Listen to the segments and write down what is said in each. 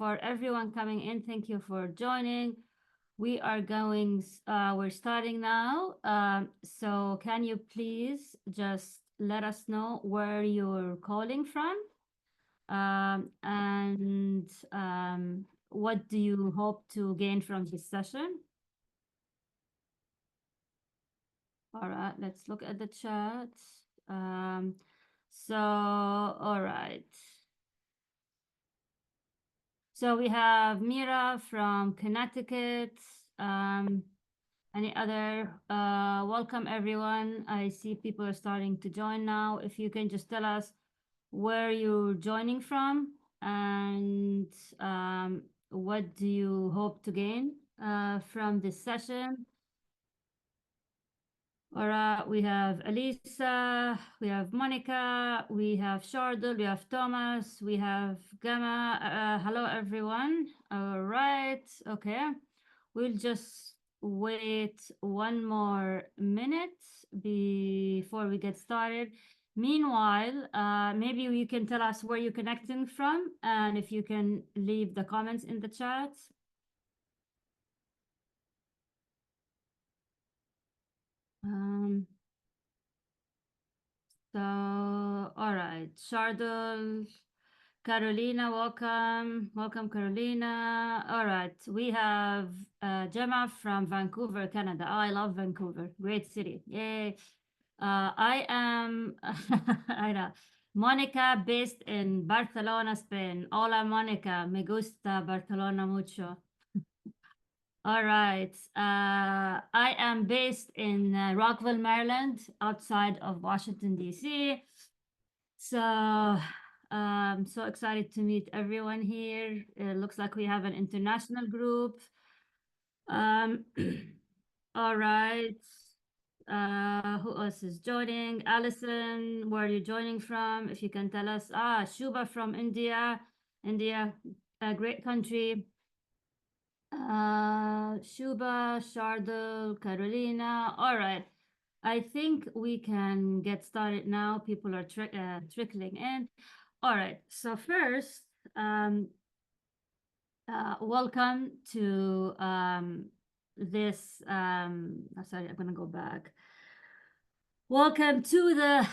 for everyone coming in. Thank you for joining. We're starting now. So can you please just let us know where you're calling from? And what do you hope to gain from this session? All right, let's look at the chat. All right. So we have Mira from Connecticut. Any other? Welcome everyone. I see people are starting to join now. If you can just tell us where you're joining from and what do you hope to gain from this session. All right, we have Elisa, we have Monica, we have Shardul, we have Thomas, we have Gamma. Hello, everyone. All right, okay. We'll just wait one more minute before we get started. Meanwhile, maybe you can tell us where you're connecting from and if you can leave the comments in the chat. All right, Shardul, Carolina, welcome. Welcome, Carolina. All right, we have Gemma from Vancouver, Canada. Oh, I love Vancouver. Great city. Yay. I am, I know, Monica, based in Barcelona, Spain. Hola, Monica. Me gusta Barcelona mucho. All right. I am based in Rockville, Maryland, outside of Washington, D.C. So, so excited to meet everyone here. It looks like we have an international group. Um, all right. Who else is joining? Allison, where are you joining from? If you can tell us. Ah, Shuba from India. India, a great country. Shuba, Shardul, Carolina. All right. I think we can get started now. People are trickling in. All right. So first, welcome to this. Sorry, I'm gonna go back. Welcome to the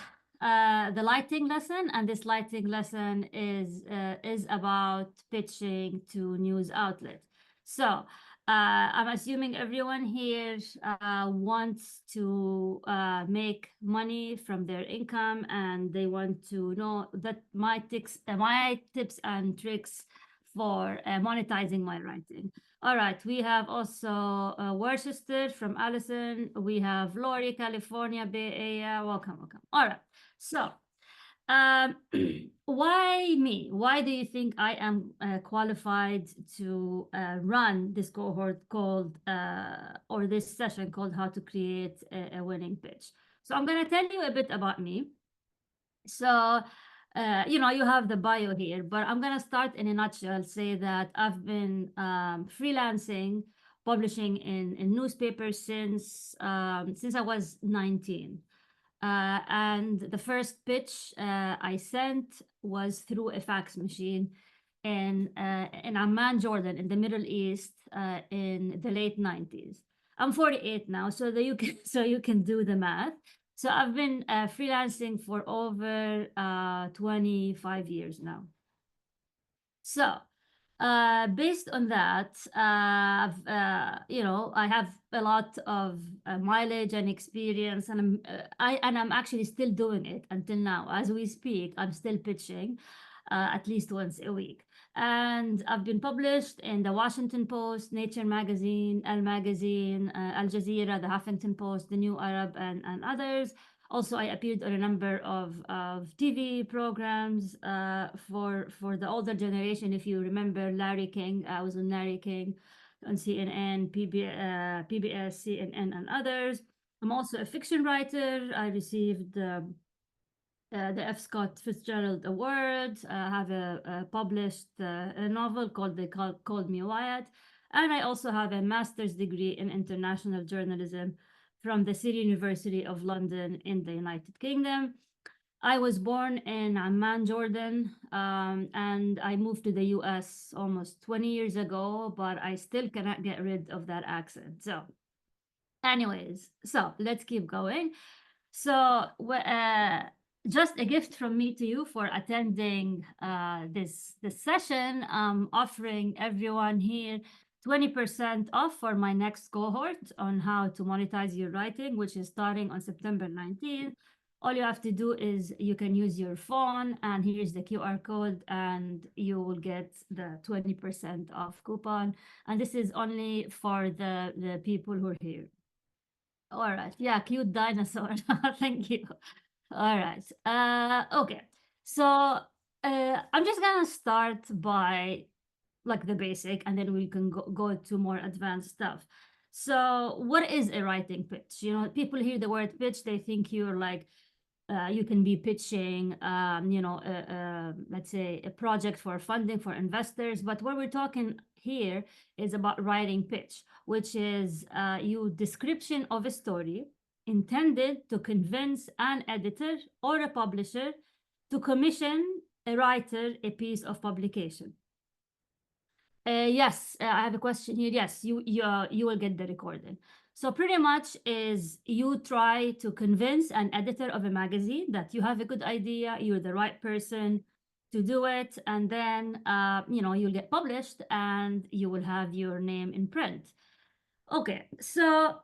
lighting lesson, and this lighting lesson is about pitching to news outlets. So I'm assuming everyone here wants to make money from their income, and they want to know that my tips and tricks for monetizing my writing. All right, we have also Worcester from Allison. We have Lori, California, Bay Area. Welcome, welcome. All right, so um, why me? Why do you think I am qualified to run this cohort called, or this session called How to Create a Winning Pitch? So I'm going to tell you a bit about me. So, you know, you have the bio here, but I'm going to start in a nutshell, say that I've been freelancing, publishing in newspapers since I was 19. And the first pitch I sent was through a fax machine in Amman, Jordan, in the Middle East, in the late 90s. I'm 48 now, so that you can so you can do the math. So I've been freelancing for over 25 years now. So based on that, you know, I have a lot of mileage and experience, and I'm actually still doing it until now. As we speak, I'm still pitching at least once a week. And I've been published in the Washington Post, Nature Magazine, El Magazine, Al Jazeera, the Huffington Post, the New Arab, and others. Also, I appeared on a number of TV programs for the older generation. If you remember Larry King, I was on Larry King on CNN, PBS, CNN, and others. I'm also a fiction writer. I received the F. Scott Fitzgerald Award. I have a published a novel called Me Wyatt, and I also have a master's degree in international journalism from the City University of London in the United Kingdom. I was born in Amman, Jordan, and I moved to the US almost 20 years ago, but I still cannot get rid of that accent. So, anyways, so let's keep going. So, just a gift from me to you for attending this session. I'm offering everyone here 20% off for my next cohort on how to monetize your writing, which is starting on September 19th. All you have to do is you can use your phone, and here's the QR code, and you will get the 20% off coupon. And this is only for the people who are here. All right. Yeah, cute dinosaur. Thank you. All right. Okay. So I'm just gonna start by like the basic, and then we can go to more advanced stuff. So what is a writing pitch? You know, people hear the word pitch, they think you're like you can be pitching, let's say a project for funding for investors. But what we're talking here is about writing pitch, which is your description of a story intended to convince an editor or a publisher to commission a writer a piece of publication. Yes, I have a question here. Yes, you will get the recording. So pretty much is you try to convince an editor of a magazine that you have a good idea, you're the right person to do it, and then you'll get published and you will have your name in print. Okay, so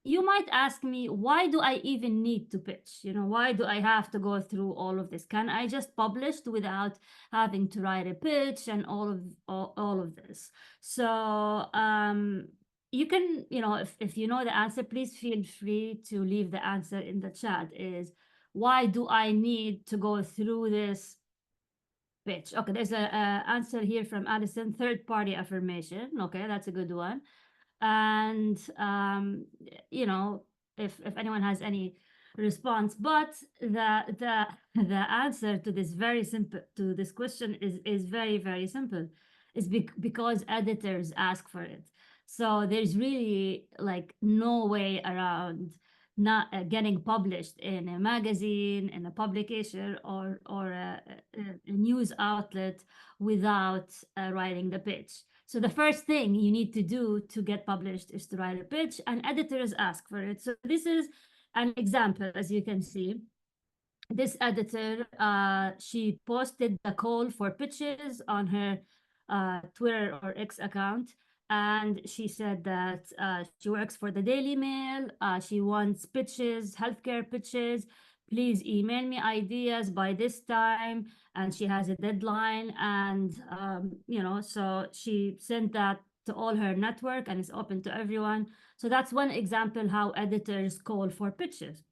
you might ask me, why do I even need to pitch? You know, why do I have to go through all of this? Can I just publish without having to write a pitch and all of this? So you can, if you know the answer, please feel free to leave the answer in the chat. Is why do I need to go through this pitch? Okay, there's a answer here from Allison, third party affirmation. Okay, that's a good one. And if anyone has any response, but the answer to this question is very, very simple. It's because editors ask for it. So there's really like no way around not getting published in a magazine, in a publication, or a news outlet without writing the pitch. So the first thing you need to do to get published is to write a pitch, and editors ask for it. So this is an example, as you can see. This editor, she posted the call for pitches on her Twitter or X account. And she said that she works for the Daily Mail. She wants pitches, healthcare pitches. Please email me ideas by this time. And she has a deadline. And, so she sent that to all her network and it's open to everyone. So that's one example how editors call for pitches.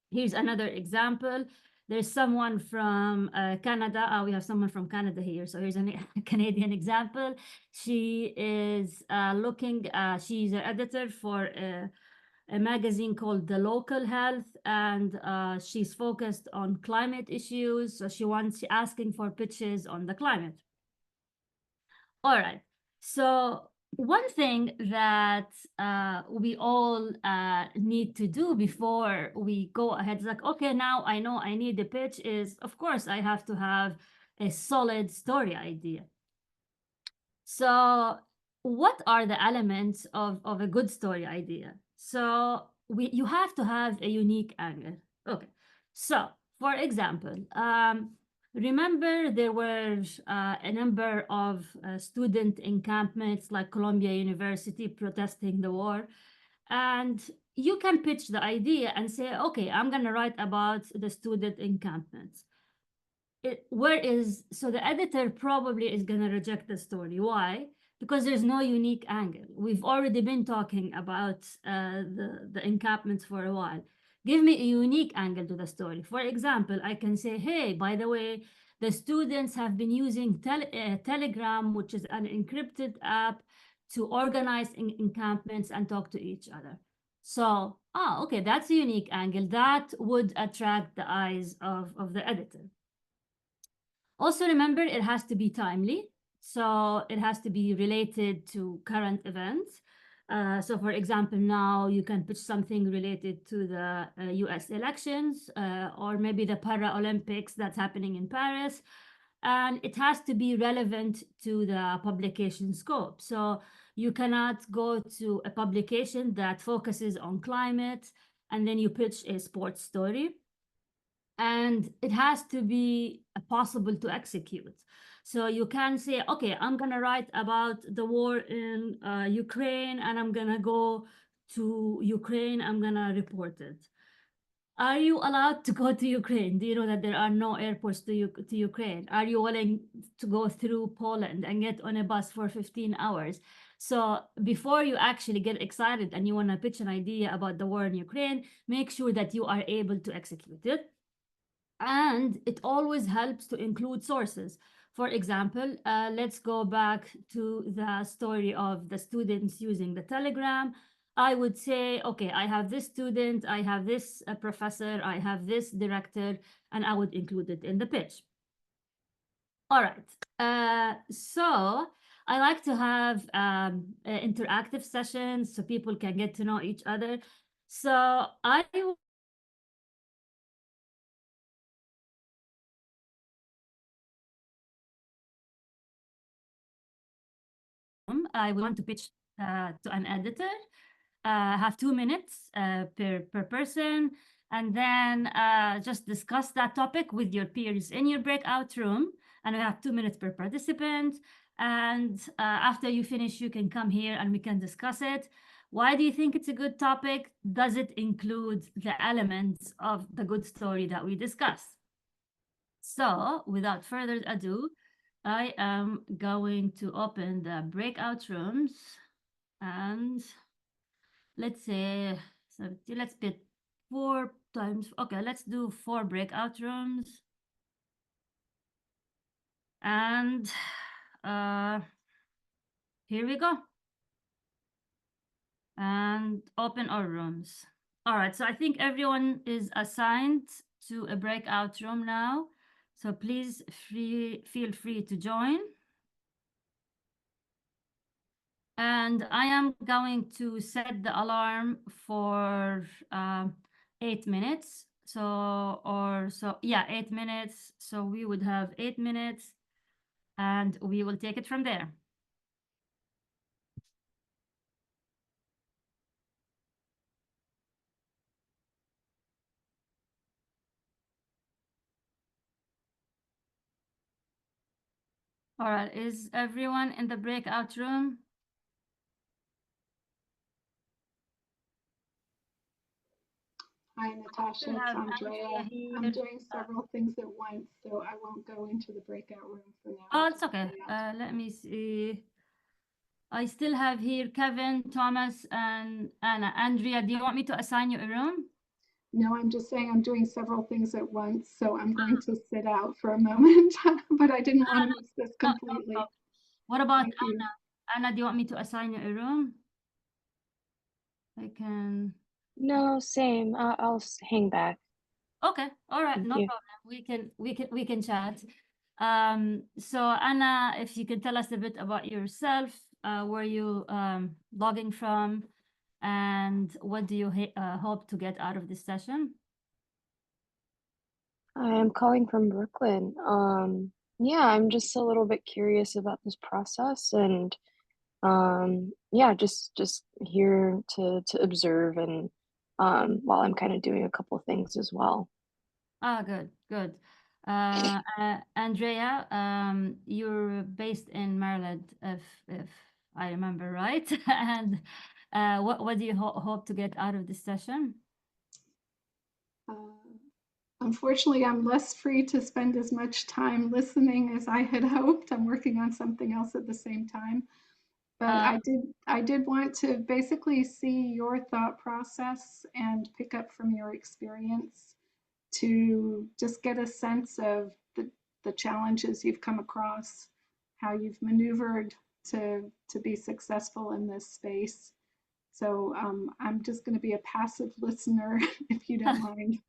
Here's another example. There's someone from Canada. We have someone from Canada here. So here's a Canadian example. She is she's an editor for a magazine called The Local Health, and she's focused on climate issues. So she's asking for pitches on the climate. All right. So one thing that we all need to do before we go ahead is like, okay, now I know I need a pitch is, of course, I have to have a solid story idea. So what are the elements of a good story idea? So you have to have a unique angle. Okay. So for example, remember there were a number of student encampments like Columbia University protesting the war. And you can pitch the idea and say, okay, I'm going to write about the student encampments. So the editor probably is going to reject the story. Why? Because there's no unique angle. We've already been talking about the encampments for a while. Give me a unique angle to the story. For example, I can say, hey, by the way, the students have been using Telegram, which is an encrypted app, to organize encampments and talk to each other. So, okay, that's a unique angle. That would attract the eyes of the editor. Also, remember, it has to be timely. So it has to be related to current events. So for example, now you can pitch something related to the US elections or maybe the Paralympics that's happening in Paris. And it has to be relevant to the publication scope. So you cannot go to a publication that focuses on climate and then you pitch a sports story. And it has to be possible to execute. So you can say, okay, I'm going to write about the war in Ukraine and I'm going to go to Ukraine. I'm going to report it. Are you allowed to go to Ukraine? Do you know that there are no airports to Ukraine? Are you willing to go through Poland and get on a bus for 15 hours? So before you actually get excited and you want to pitch an idea about the war in Ukraine, make sure that you are able to execute it. And it always helps to include sources. For example, let's go back to the story of the students using the Telegram. I would say, okay, I have this student, I have this professor, I have this director, and I would include it in the pitch. All right. So I like to have interactive sessions so people can get to know each other. So I want to pitch to an editor, have 2 minutes per person, and then just discuss that topic with your peers in your breakout room. And we have 2 minutes per participant. And after you finish, you can come here and we can discuss it. Why do you think it's a good topic? Does it include the elements of the good story that we discussed? So without further ado, I am going to open the breakout rooms and let's say, so let's put 4 times, okay, let's do 4 breakout rooms. And here we go. And open our rooms. All right, so I think everyone is assigned to a breakout room now. So please feel free to join. And I am going to set the alarm for 8 minutes. Yeah, 8 minutes. So we would have 8 minutes and we will take it from there. All right, is everyone in the breakout room? Hi, Natasha. It's Andrea. I'm doing several things at once, so I won't go into the breakout room for now. Oh, it's okay. Let me see. I still have here Kevin, Thomas, and Anna. Andrea, do you want me to assign you a room? No, I'm just saying I'm doing several things at once, so I'm going to sit out for a moment, but I didn't want to miss this completely. No. What about Thank you. Anna? Anna, do you want me to assign you a room? I can. No, same. I'll hang back. Okay, all right, Thank no you. problem. We can chat. So Anna, if you could tell us a bit about yourself, where you logging from, and what do you hope to get out of this session? I'm calling from Brooklyn. Yeah, I'm just a little bit curious about this process and yeah, just here to observe and while I'm kind of doing a couple things as well. Ah, good, good. Andrea, you're based in Maryland, if I remember right. And what do you hope to get out of this session? Unfortunately, I'm less free to spend as much time listening as I had hoped. I'm working on something else at the same time. But I did want to basically see your thought process and pick up from your experience to just get a sense of the challenges you've come across, how you've maneuvered to be successful in this space. So I'm just going to be a passive listener, if you don't mind,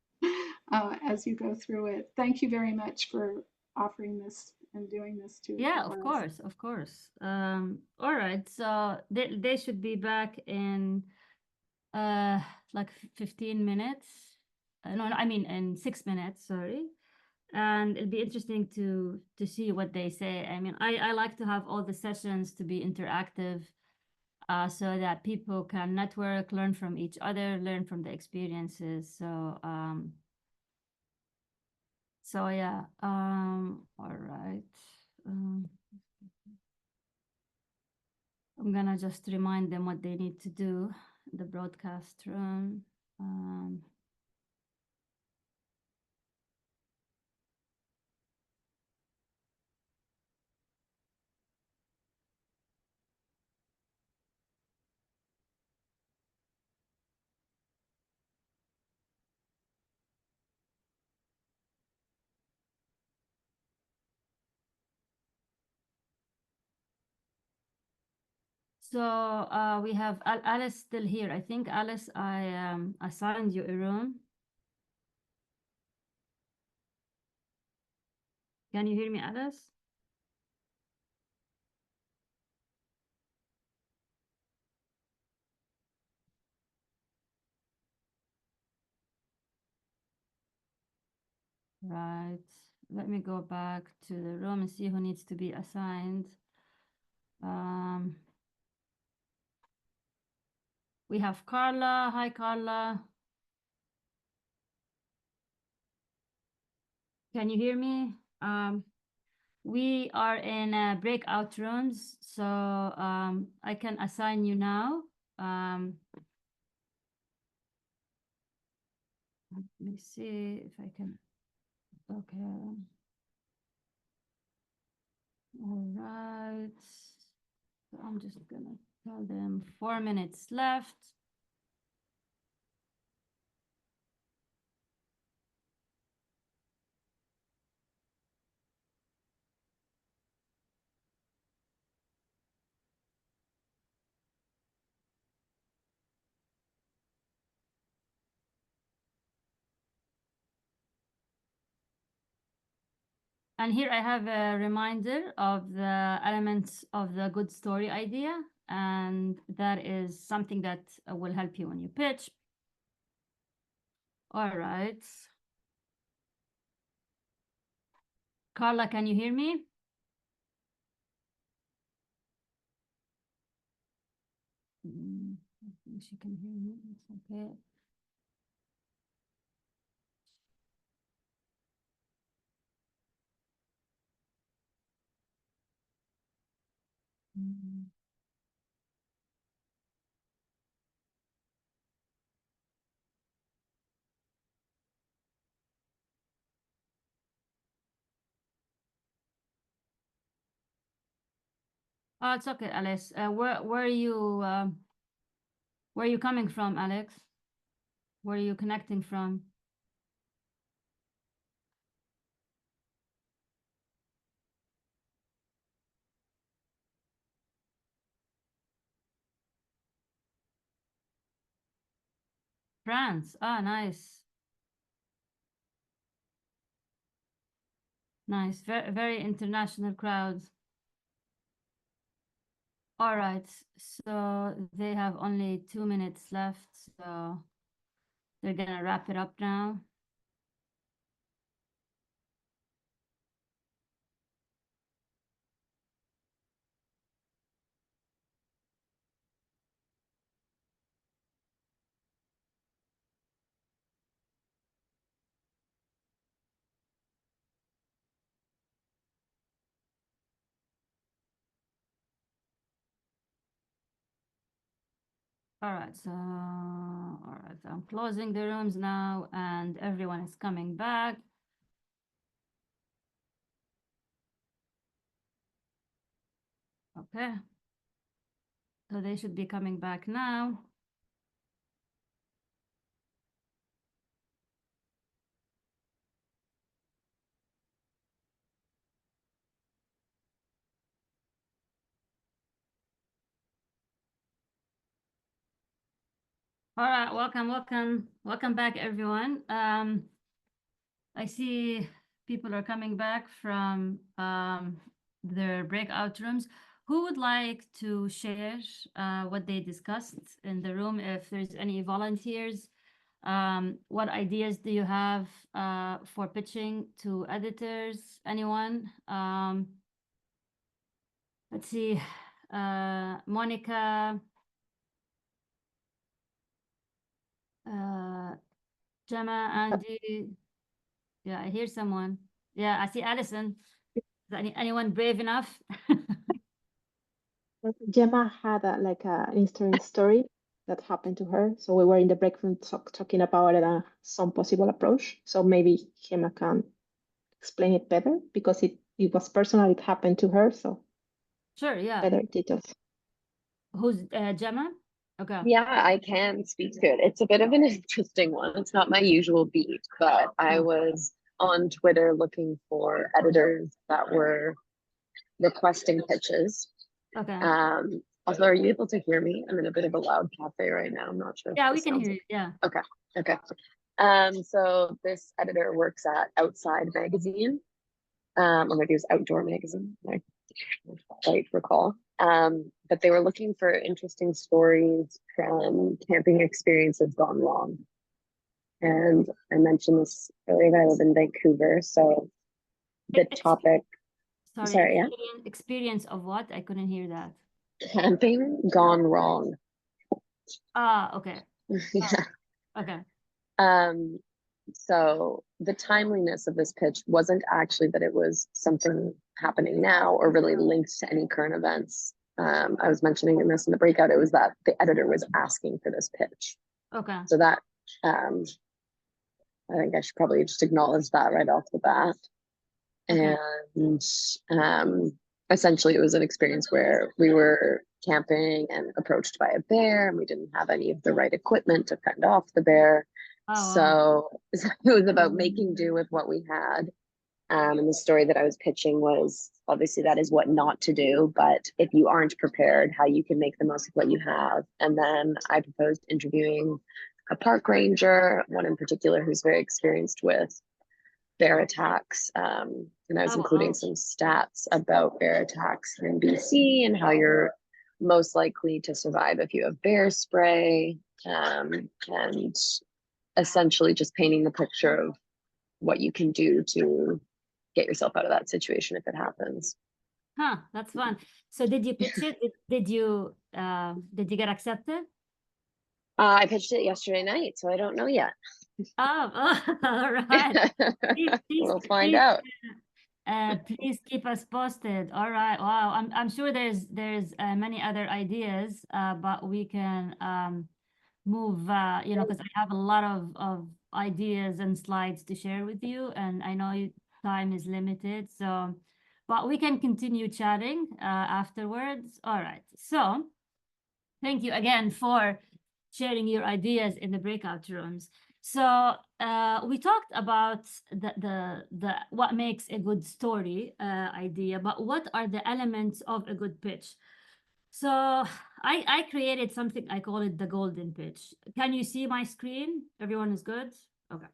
as you go through it. Thank you very much for offering this and doing this too. Yeah, of course, of course. All right, so they should be back in like 15 minutes. No, I mean in 6 minutes, sorry. And it'll be interesting to see what they say. I mean, I like to have all the sessions to be interactive, so that people can network, learn from each other, learn from the experiences. So yeah, all right. I'm gonna just remind them what they need to do, the broadcast room. So we have Alice still here. I think Alice, I assigned you a room. Can you hear me, Alice? Right. Let me go back to the room and see who needs to be assigned. We have Carla. Hi, Carla. Can you hear me? We are in breakout rooms, so I can assign you now. Let me see if I can. Okay. All right. So I'm just gonna tell them 4 minutes left. And here I have a reminder of the elements of the good story idea. And that is something that will help you when you pitch. All right. Carla, can you hear me? I think she can hear me. It's okay. Oh, it's okay, Alice. Where are you coming from, Alex? Where are you connecting from? France. Ah, nice. Nice. Very, very international crowds. All right. So they have only 2 minutes left. So they're gonna wrap it up now. All right. So, all right. I'm closing the rooms now and everyone is coming back. Okay. So they should be coming back now. All right, welcome back, everyone. I see people are coming back from their breakout rooms. Who would like to share what they discussed in the room? If there's any volunteers, what ideas do you have for pitching to editors? Anyone? Let's see. Monica, Gemma, Andy. Yeah, I hear someone. Yeah, I see Allison. Is anyone brave enough? Gemma had an interesting story that happened to her. So we were in the break room talking about some possible approach. So maybe Gemma can explain it better because it was personal. It happened to her. So Sure, yeah. better details. Who's Gemma? Okay. Yeah, I can speak to it. It's a bit of an interesting one. It's not my usual beat, but I was on Twitter looking for editors that were requesting pitches. Okay. Also, are you able to hear me? I'm in a bit of a loud cafe right now. I'm not sure. Yeah, we can hear you. Yeah. Okay. Okay. So this editor works at Outside Magazine, or maybe it was Outdoor Magazine. I don't recall. But they were looking for interesting stories from camping experiences gone wrong. And I mentioned this earlier that I live in Vancouver, so the topic. Sorry, yeah. Experience of what? I couldn't hear that. Camping gone wrong. Ah, okay. Yeah. Okay. So the timeliness of this pitch wasn't actually that it was something happening now or really linked to any current events. I was mentioning in the breakout, it was that the editor was asking for this pitch. Okay. So that, I think I should probably just acknowledge that right off the bat. Okay. And essentially it was an experience where we were camping and approached by a bear, and we didn't have any of the right equipment to fend off the bear. Oh, So it was about making do with what we had. And the story that I was pitching was obviously that is what not to do, but if you aren't prepared, how you can make the most of what you have. And then I proposed interviewing a park ranger, one in particular who's very experienced with bear attacks. And I was including some stats about bear attacks in BC and how you're most likely to survive if you have bear spray, and essentially just painting the picture of what you can do to get yourself out of that situation if it happens. Huh, that's fun. So did you pitch it? Did you get accepted? I pitched it yesterday night, so I don't know yet. Oh, all right. We'll find out. Please keep us posted. All right. Wow. I'm sure there's many other ideas, but we can move, because I have a lot of ideas and slides to share with you, and I know time is limited, so, but we can continue chatting afterwards. All right. So thank you again for sharing your ideas in the breakout rooms. So we talked about the what makes a good story idea, but what are the elements of a good pitch? So I created something, I call it the golden pitch. Can you see my screen? Everyone is good? Okay.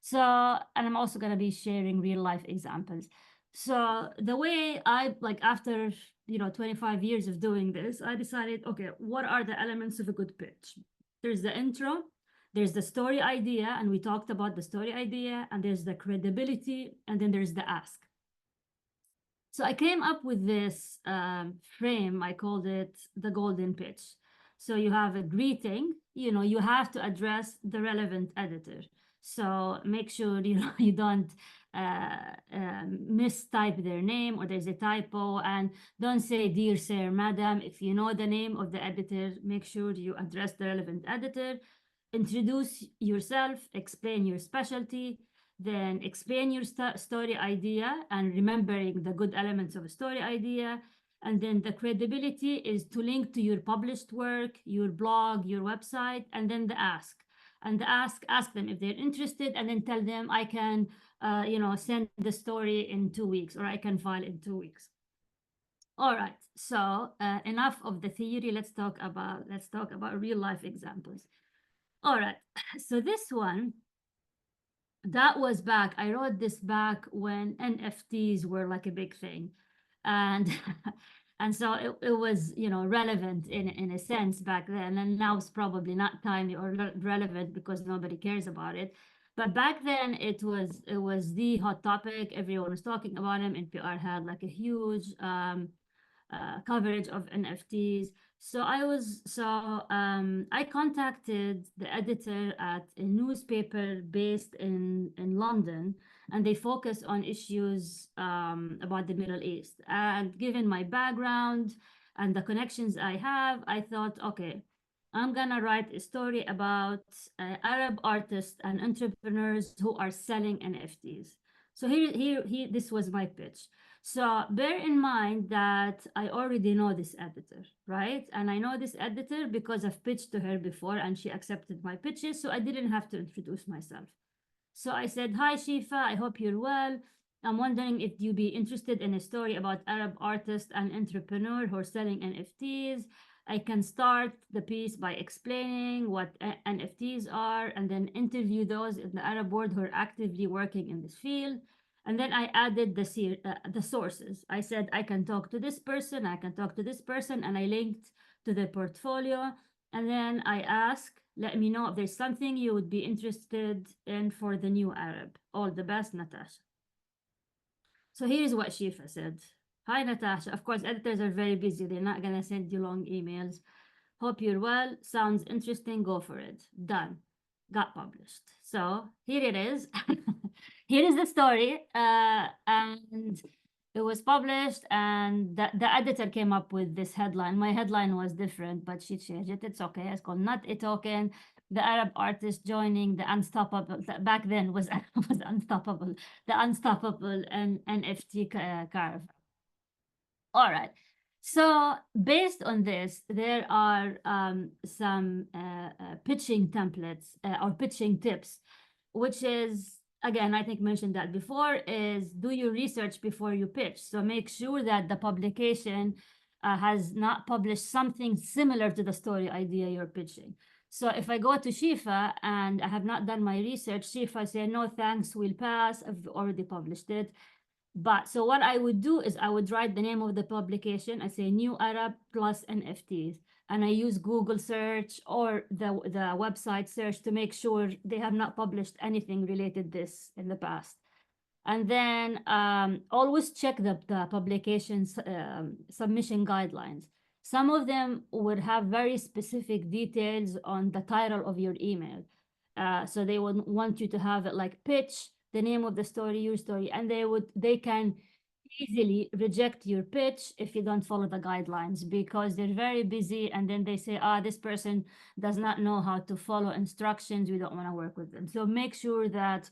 So, and I'm also going to be sharing real life examples. So the way after 25 years of doing this, I decided, okay, what are the elements of a good pitch? There's the intro, there's the story idea, and we talked about the story idea, and there's the credibility, and then there's the ask. So I came up with this frame, I called it the golden pitch. So you have a greeting, you have to address the relevant editor. So make sure, you don't mistype their name or there's a typo, and don't say, dear sir, madam. If you know the name of the editor, make sure you address the relevant editor. Introduce yourself, explain your specialty, then explain your story idea and remembering the good elements of a story idea. And then the credibility is to link to your published work, your blog, your website, and then the ask. And the ask them if they're interested, and then tell them I can, send the story in 2 weeks, or I can file in 2 weeks. All right, so enough of the theory. Let's talk about real life examples. All right, so this one that was back. I wrote this back when NFTs were like a big thing, and and so it was, you know, relevant in a sense back then, and now it's probably not timely or relevant because nobody cares about it. But back then it was the hot topic. Everyone was talking about him. NPR had like a huge coverage of NFTs. I contacted the editor at a newspaper based in London, and they focus on issues about the Middle East. And given my background and the connections I have, I thought, okay, I'm gonna write a story about Arab artists and entrepreneurs who are selling NFTs. So this was my pitch. So bear in mind that I already know this editor, right? And I know this editor because I've pitched to her before and she accepted my pitches, so I didn't have to introduce myself. So I said, "Hi, Shifa, I hope you're well. I'm wondering if you'd be interested in a story about Arab artist and entrepreneur who are selling NFTs. I can start the piece by explaining what NFTs are and then interview those in the Arab world who are actively working in this field. And then I added the sources. I said, I can talk to this person, I can talk to this person, and I linked to the portfolio. And then I asked, let me know if there's something you would be interested in for the new Arab. All the best, Natasha." So here's what Shifa said. "Hi, Natasha. Of course, editors are very busy. They're not going to send you long emails. Hope you're well. Sounds interesting. Go for it. Done. Got published." So here it is. Here is the story. And it was published, and the editor came up with this headline. My headline was different, but she changed it. It's okay. It's called "Not a Token. The Arab Artist Joining the Unstoppable." Back then was unstoppable. The unstoppable and NFT caravan. All right. So based on this, there are some pitching templates or pitching tips, which is, again, I think mentioned that before, is do your research before you pitch. So make sure that the publication has not published something similar to the story idea you're pitching. So if I go to Shifa and I have not done my research, Shifa say, "No, thanks, we'll pass. I've already published it." But so what I would do is I would write the name of the publication. I say New Arab plus NFTs. And I use Google search or the website search to make sure they have not published anything related this in the past. And then always check the publications submission guidelines. Some of them would have very specific details on the title of your email. So they would want you to have it like pitch, the name of the story, your story, and they can easily reject your pitch if you don't follow the guidelines because they're very busy, and then they say, this person does not know how to follow instructions, we don't want to work with them. So make sure that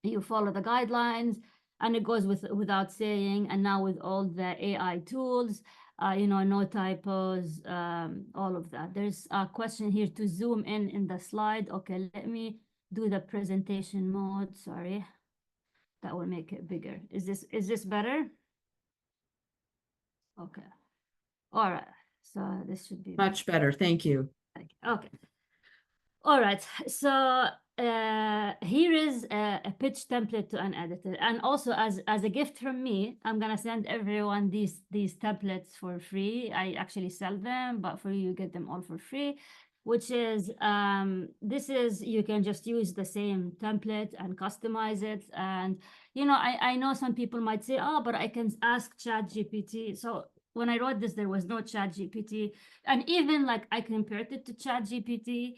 you follow the guidelines, and it goes without saying. And now with all the AI tools, no typos, all of that. There's a question here to zoom in the slide. Okay, let me do the presentation mode. Sorry, that will make it bigger. Is this better? Okay. All right. So this should be Much better. Thank you. okay. All right. So here is a pitch template to an editor, and also as a gift from me, I'm gonna send everyone these templates for free. I actually sell them, but for you get them all for free. Which is you can just use the same template and customize it. And I know some people might say, "Oh, but I can ask ChatGPT." So when I wrote this, there was no ChatGPT, and even like I compared it to ChatGPT.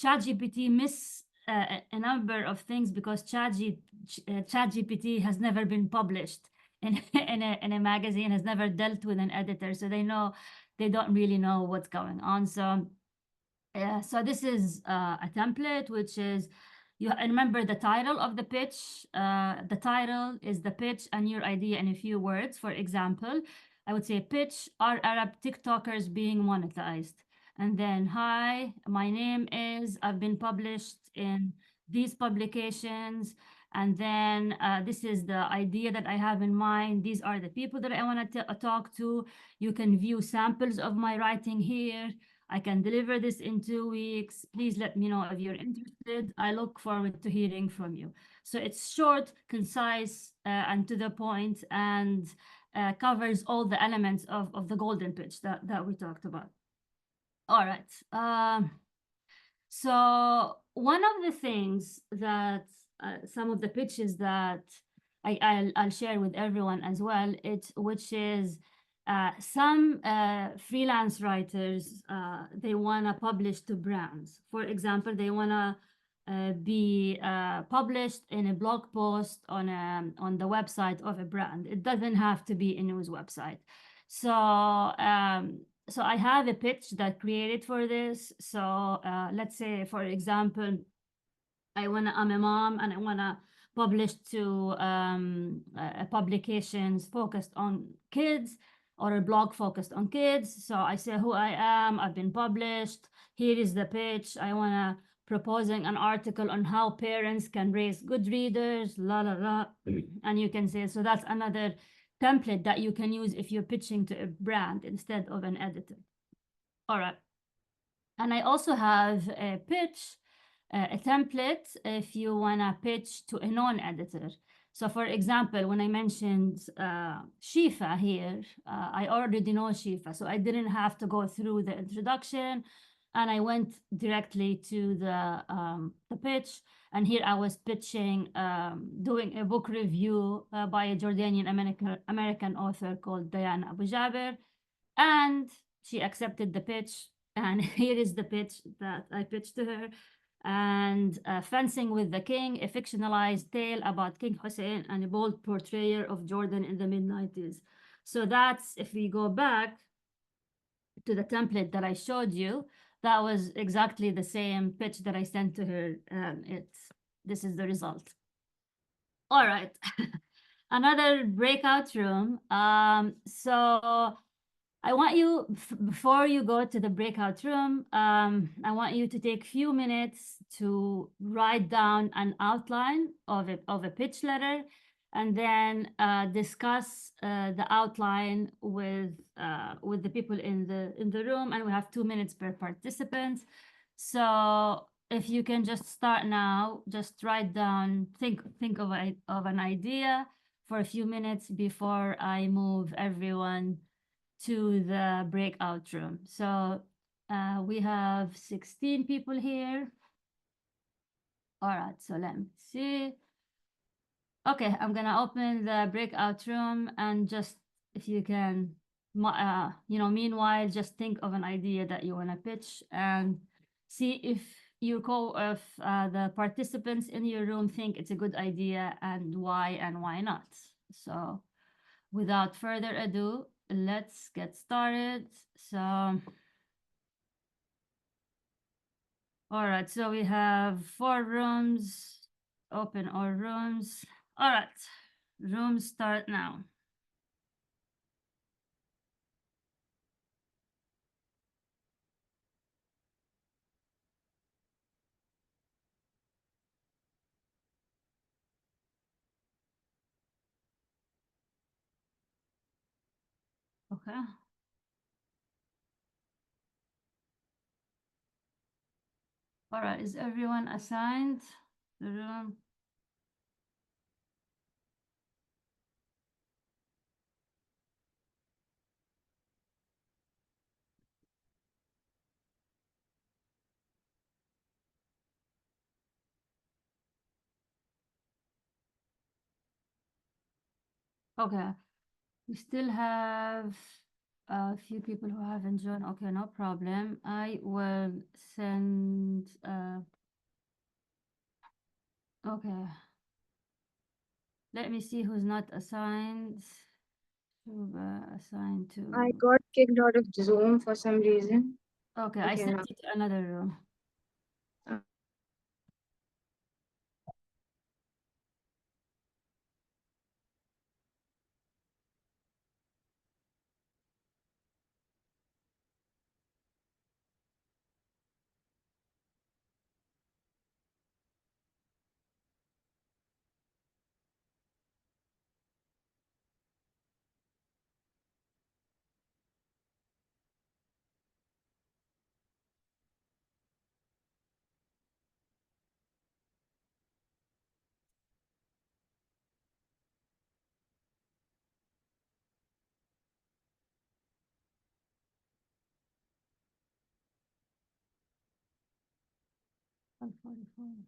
ChatGPT miss a number of things because ChatGPT has never been published in in a magazine, has never dealt with an editor, so they don't really know what's going on. So this is a template, which is remember the title of the pitch. The title is the pitch and your idea in a few words. For example, I would say pitch: are Arab TikTokers being monetized? And then, "Hi, my name is, I've been published in these publications. And then this is the idea that I have in mind. These are the people that I want to talk to. You can view samples of my writing here. I can deliver this in 2 weeks. Please let me know if you're interested. I look forward to hearing from you. So it's short, concise, and to the point, and covers all the elements of the golden pitch that we talked about. All right. So one of the things that some of the pitches that I'll share with everyone as well, which is some freelance writers, they want to publish to brands. For example, they want to be published in a blog post on the website of a brand. It doesn't have to be a news website. So so I have a pitch that created for this. So let's say, for example, I'm a mom and I wanna publish to publications focused on kids, or a blog focused on kids. So I say who I am, I've been published, here is the pitch. I wanna proposing an article on how parents can raise good readers, la la la. And you can say, so that's another template that you can use if you're pitching to a brand instead of an editor. All right. And I also have a pitch, a template if you want to pitch to a non-editor. So for example, when I mentioned Shifa here, I already know Shifa, so I didn't have to go through the introduction, and I went directly to the pitch. And here I was pitching, doing a book review by a Jordanian American author called Diana Abu Jaber, and she accepted the pitch. And here is the pitch that I pitched to her. And Fencing with the King, a fictionalized tale about King Hussein and a bold portrayal of Jordan in the mid-90s. So that's, if we go back to the template that I showed you, that was exactly the same pitch that I sent to her. This is the result. All right. Another breakout room. So I want you, before you go to the breakout room, I want you to take a few minutes to write down an outline of a pitch letter, and then discuss the outline with the people in the room. And we have 2 minutes per participant. So if you can just start now, just write down, think of an idea for a few minutes before I move everyone to the breakout room. So we have 16 people here. All right, so let me see. Okay, I'm gonna open the breakout room, and just, if you can, meanwhile, just think of an idea that you wanna pitch, and see if the participants in your room think it's a good idea, and why not. So without further ado, let's get started. So, all right, so we have 4 rooms, open all rooms. All right, rooms start now. Okay. All right, is everyone assigned the room? Okay, we still have a few people who haven't joined. Okay, no problem. I will send, okay. Let me see who's not assigned. Assigned to. I got kicked out of Zoom for some reason. Okay, I Okay, sent now. you to another room. 5:44.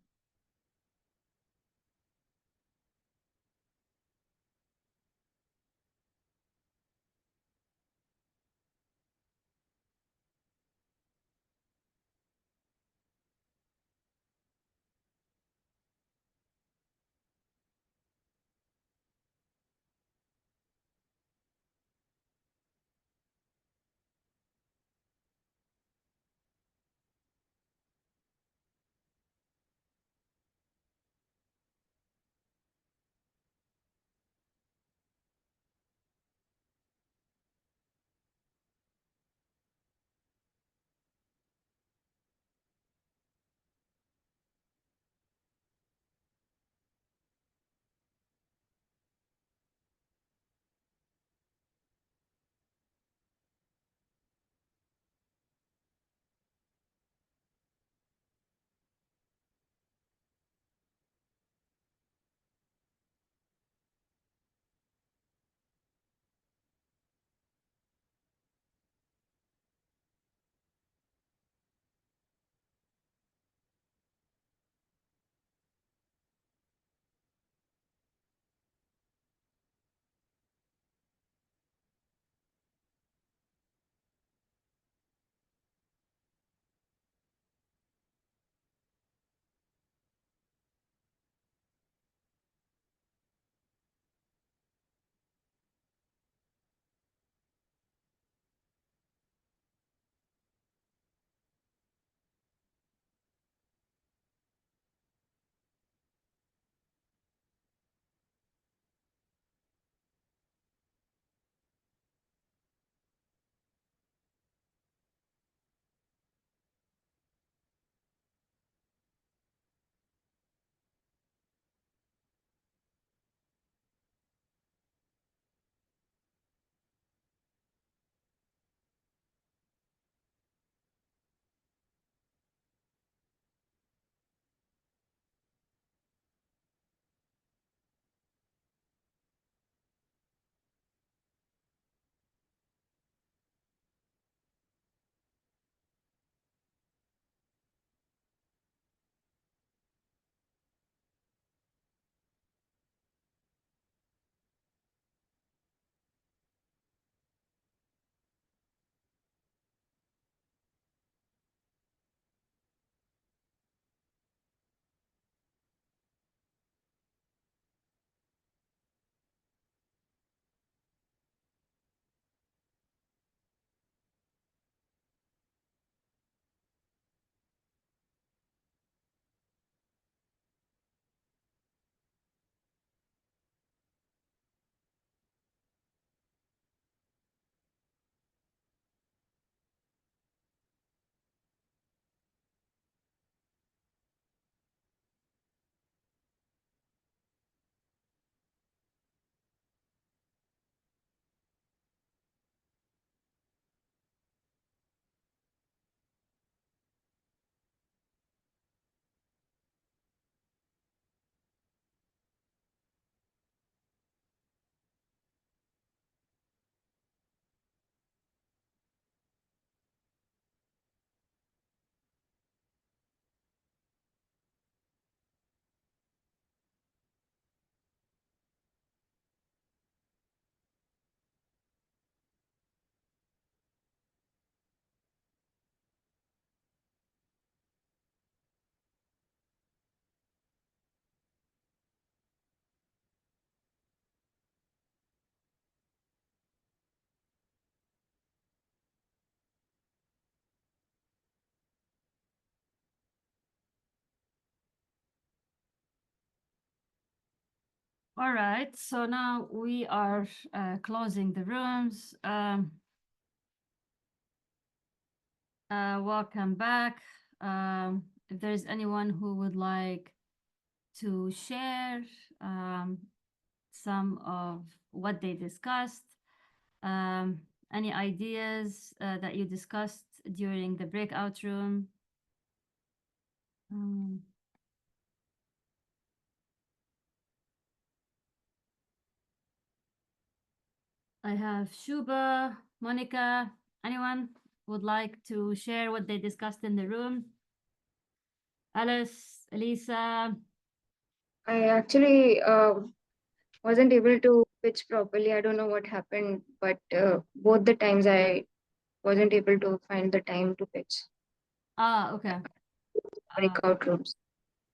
All right, so now we are closing the rooms. Welcome back. If there's anyone who would like to share some of what they discussed, any ideas that you discussed during the breakout room. I have Shuba, Monica. Anyone would like to share what they discussed in the room? Alice, Elisa. I actually wasn't able to pitch properly. I don't know what happened, but both the times I wasn't able to find the time to pitch Ah, okay. breakout rooms.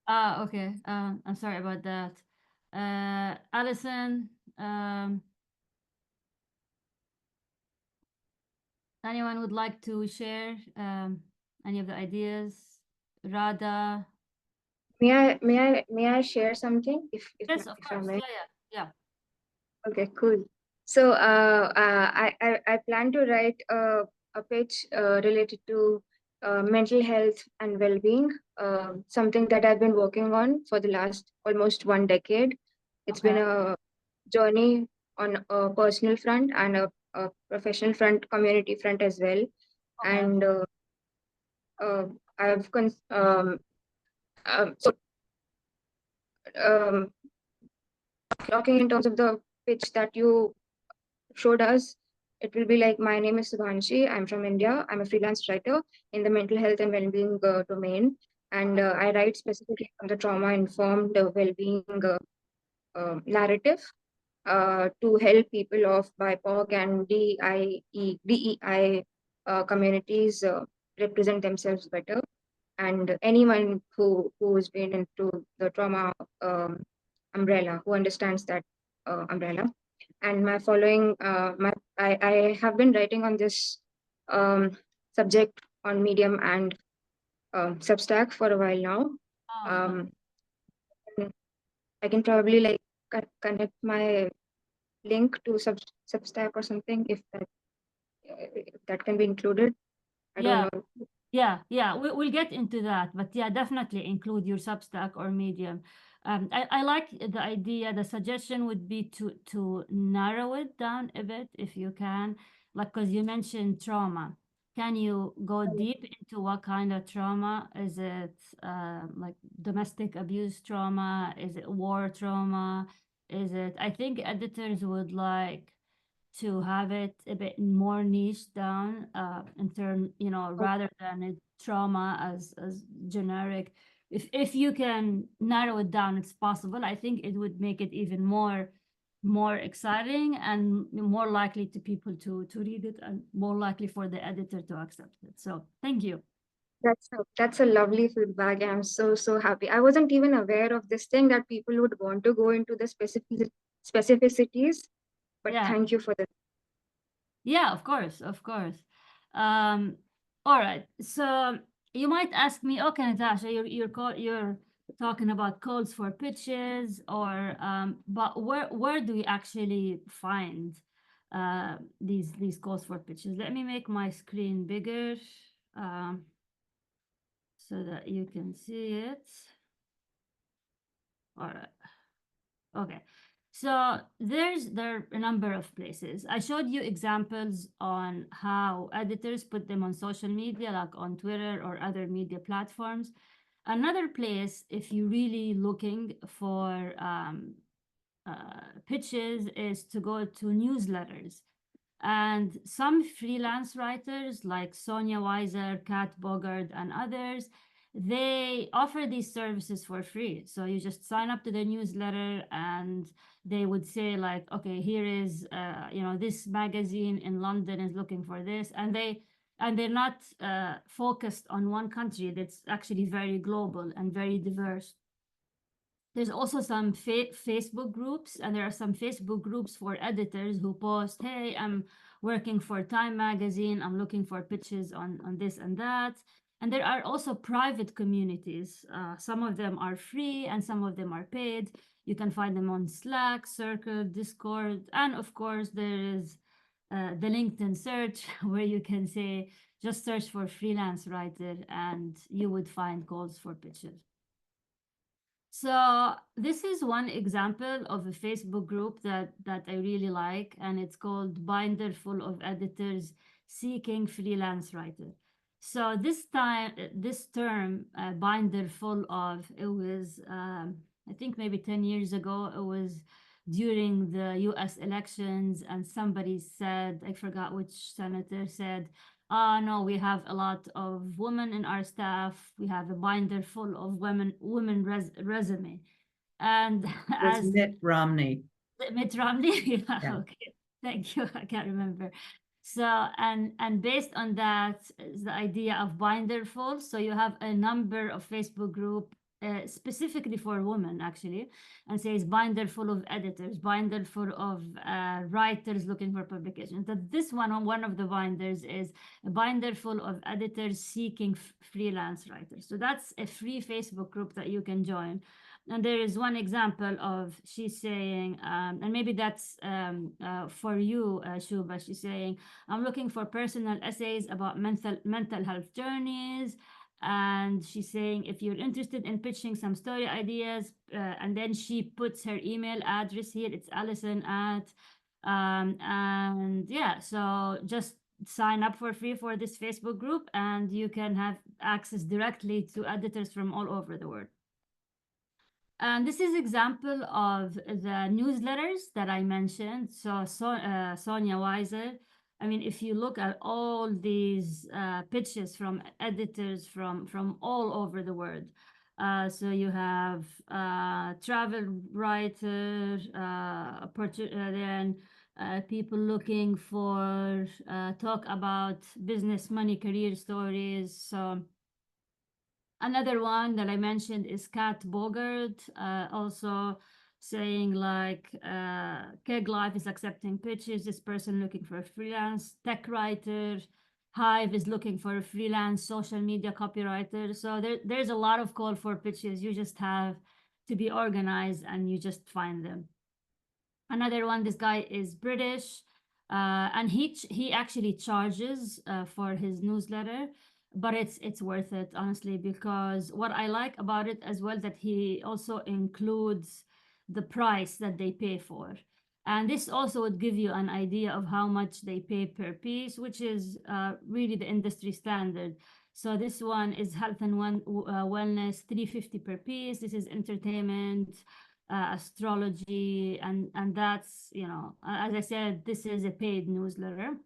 Okay. I'm sorry about that. Allison, anyone would like to share any of the ideas? Rada. May I share something Yes, of if I course. may? Yeah. Okay, cool. So I plan to write a pitch related to mental health and well-being, something that I've been working on for the last almost 1 decade. It's been Okay. a journey on a personal front and a professional front, community front as well. Okay. And uh, I've so um, talking in terms of the pitch that you showed us, it will be like, my name is Subhanshi. I'm from India. I'm a freelance writer in the mental health and well-being domain, and I write specifically on the trauma-informed well-being narrative to help people of BIPOC and DEI communities represent themselves better. And anyone who's been into the trauma umbrella, who understands that umbrella. And my following, I have been writing on this subject on Medium and Substack for a while now. Okay. I can probably like connect my link to Substack or something if that can be included. I Yeah. don't know. Yeah, we'll get into that, but yeah, definitely include your Substack or Medium. I like the idea. The suggestion would be to narrow it down a bit if you can, like because you mentioned trauma. Can you go deep into what kind of trauma? Is it like domestic abuse trauma? Is it war trauma? Is it? I think editors would like to have it a bit more niche down in term, rather than a trauma as generic. If you can narrow it down, it's possible. I think it would make it even more exciting and more likely to people to read it and more likely for the editor to accept it. So thank you. That's a lovely feedback. I'm so happy. I wasn't even aware of this thing that people would want to go into the specificities, but Yeah. thank you for the Yeah, of course, of course. All right. So you might ask me, okay, Natasha, you're talking about codes for pitches, or but where do we actually find these codes for pitches? Let me make my screen bigger so that you can see it. All right. Okay. So there are a number of places. I showed you examples on how editors put them on social media, like on Twitter or other media platforms. Another place, if you're really looking for pitches, is to go to newsletters. And some freelance writers like Sonia Weiser, Kat Bogard, and others, they offer these services for free. So you just sign up to the newsletter and they would say like, okay, here is, this magazine in London is looking for this. And they're not focused on one country. That's actually very global and very diverse. There's also some Facebook groups, and there are some Facebook groups for editors who post, hey, I'm working for Time Magazine. I'm looking for pitches on this and that. And there are also private communities. Some of them are free and some of them are paid. You can find them on Slack, Circle, Discord. And of course, there is the LinkedIn search where you can say, just search for freelance writer and you would find calls for pitches. So this is one example of a Facebook group that I really like, and it's called Binder Full of Editors Seeking Freelance Writer. So this term, Binder Full of, it was, I think maybe 10 years ago, it was during the US elections, and somebody said, I forgot which senator said, no, we have a lot of women in our staff. We have a binder full of women resume. And Was as Mitt Romney. Mitt Romney, yeah, Yeah. okay, thank you. I can't remember. So, and based on that is the idea of binder full. So you have a number of Facebook group specifically for women, actually, and says binder full of editors, binder full of writers looking for publications. That this one of the binders is a binder full of editors seeking freelance writers. So that's a free Facebook group that you can join. And there is one example of she's saying, and maybe that's for you, Shuba. She's saying, I'm looking for personal essays about mental health journeys. And she's saying, if you're interested in pitching some story ideas, and then she puts her email address here. It's Allison at, and yeah, so just sign up for free for this Facebook group, and you can have access directly to editors from all over the world. And this is example of the newsletters that I mentioned. So Sonia Weiser, I mean, if you look at all these pitches from editors from all over the world. So you have travel writer, then people looking for talk about business, money, career stories. So another one that I mentioned is Kat Bogert, also saying like Keg Life is accepting pitches. This person looking for a freelance tech writer. Hive is looking for a freelance social media copywriter. So there's a lot of call for pitches. You just have to be organized and you just find them. Another one, this guy is British, and he actually charges for his newsletter, but it's worth it, honestly, because what I like about it as well, that he also includes the price that they pay for. And this also would give you an idea of how much they pay per piece, which is really the industry standard. So this one is health and wellness, $350 per piece. This is entertainment, astrology, and that's, you know, as I said, this is a paid newsletter.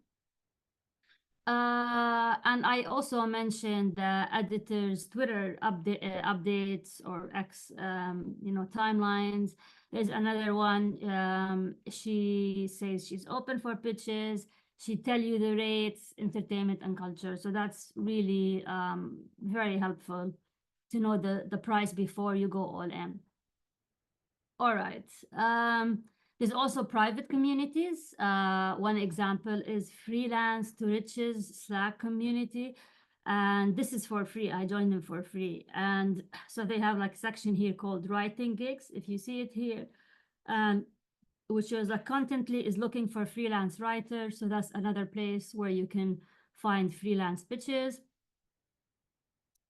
And I also mentioned the editor's Twitter updates or X, you know, timelines. There's another one. She says she's open for pitches. She tell you the rates, entertainment and culture. So that's really very helpful to know the price before you go all in. All right. There's also private communities. One example is Freelance to Riches Slack community. And this is for free. I joined them for free. And so they have like a section here called Writing Gigs. If you see it here, which is like Contently is looking for freelance writers. So that's another place where you can find freelance pitches.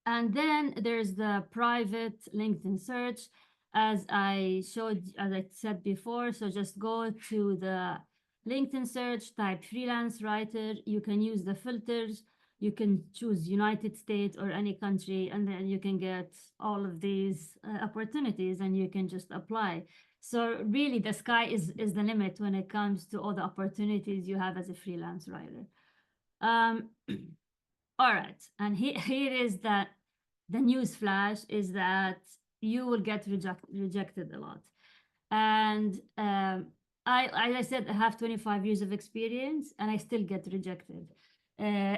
And then there's the private LinkedIn search, as I said before. So just go to the LinkedIn search, type freelance writer. You can use the filters. You can choose United States or any country, and then you can get all of these opportunities, and you can just apply. So really, the sky is the limit when it comes to all the opportunities you have as a freelance writer. All right, and here is that the news flash is that you will get rejected a lot. And as I said, I have 25 years of experience and I still get rejected. In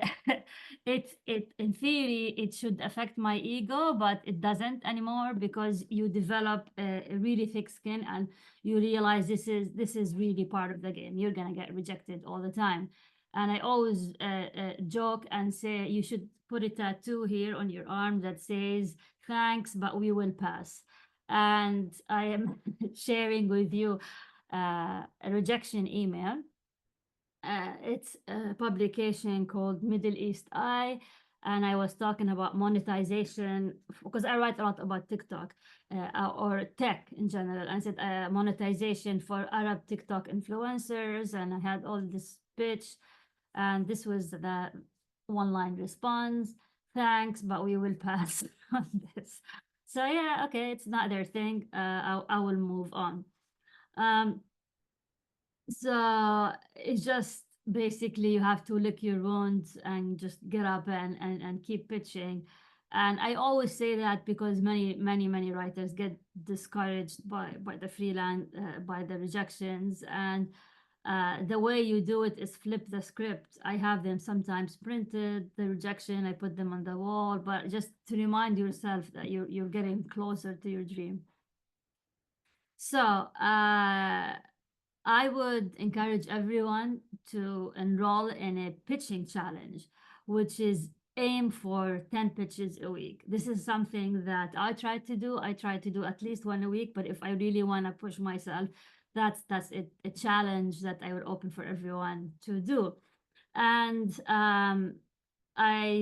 theory, it should affect my ego, but it doesn't anymore, because you develop a really thick skin and you realize this is really part of the game. You're gonna get rejected all the time. And I always joke and say you should put a tattoo here on your arm that says, thanks, but we will pass. And I am sharing with you a rejection email. It's a publication called Middle East Eye. And I was talking about monetization, because I write a lot about TikTok or tech in general. I said monetization for Arab TikTok influencers. And I had all this pitch. And this was the one-line response. Thanks, but we will pass on this. So yeah, okay, it's not their thing. I will move on. So it's just basically you have to lick your wounds and just get up and keep pitching. And I always say that because many writers get discouraged by the freelance, by the rejections. And the way you do it is flip the script. I have them sometimes printed, the rejection, I put them on the wall, but just to remind yourself that you're getting closer to your dream. So I would encourage everyone to enroll in a pitching challenge, which is aim for 10 pitches a week. This is something that I try to do. I try to do at least one a week, but if I really want to push myself, that's a challenge that I would open for everyone to do. And